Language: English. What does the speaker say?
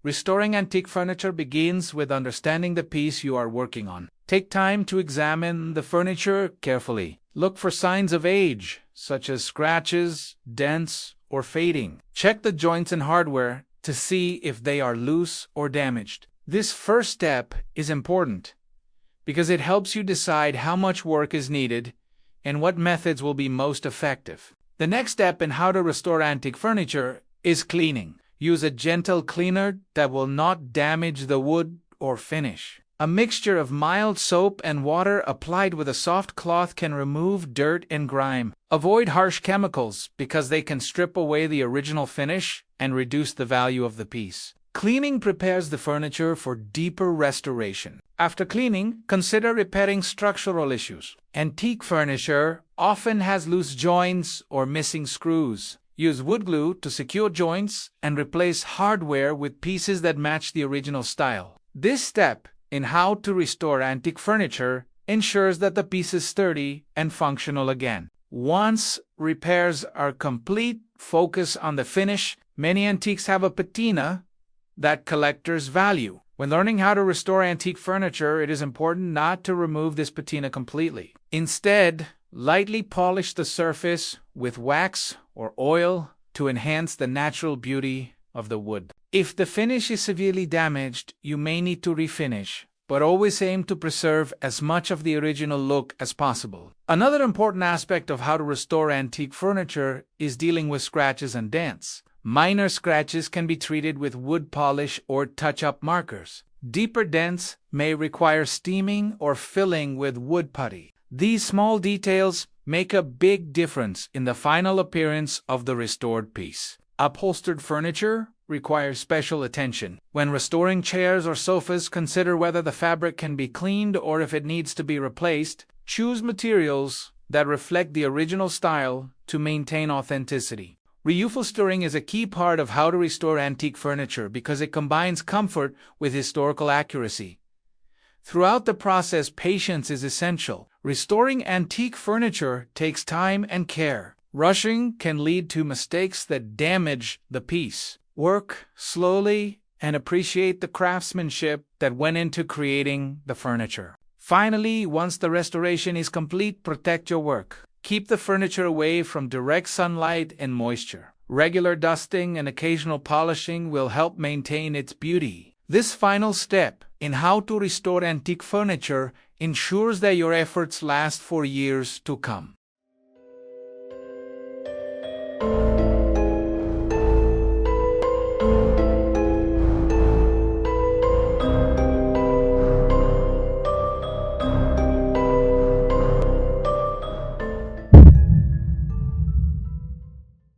Restoring antique furniture begins with understanding the piece you are working on. Take time to examine the furniture carefully. Look for signs of age, such as scratches, dents, or fading. Check the joints and hardware to see if they are loose or damaged. This first step is important because it helps you decide how much work is needed and what methods will be most effective. The next step in how to restore antique furniture is cleaning. Use a gentle cleaner that will not damage the wood or finish. A mixture of mild soap and water applied with a soft cloth can remove dirt and grime. Avoid harsh chemicals because they can strip away the original finish and reduce the value of the piece. Cleaning prepares the furniture for deeper restoration. After cleaning, consider repairing structural issues. Antique furniture often has loose joints or missing screws. Use wood glue to secure joints and replace hardware with pieces that match the original style. This step in how to restore antique furniture ensures that the piece is sturdy and functional again. Once repairs are complete, focus on the finish. Many antiques have a patina that collectors value. When learning how to restore antique furniture, it is important not to remove this patina completely. Instead, lightly polish the surface with wax or oil to enhance the natural beauty of the wood. If the finish is severely damaged, you may need to refinish, but always aim to preserve as much of the original look as possible. Another important aspect of how to restore antique furniture is dealing with scratches and dents. Minor scratches can be treated with wood polish or touch-up markers. Deeper dents may require steaming or filling with wood putty. These small details make a big difference in the final appearance of the restored piece. Upholstered furniture requires special attention. When restoring chairs or sofas, consider whether the fabric can be cleaned or if it needs to be replaced. Choose materials that reflect the original style to maintain authenticity. Reupholstering is a key part of how to restore antique furniture because it combines comfort with historical accuracy. Throughout the process, patience is essential. Restoring antique furniture takes time and care. Rushing can lead to mistakes that damage the piece. Work slowly and appreciate the craftsmanship that went into creating the furniture. Finally, once the restoration is complete, protect your work. Keep the furniture away from direct sunlight and moisture. Regular dusting and occasional polishing will help maintain its beauty. This final step in how to restore antique furniture ensures that your efforts last for years to come.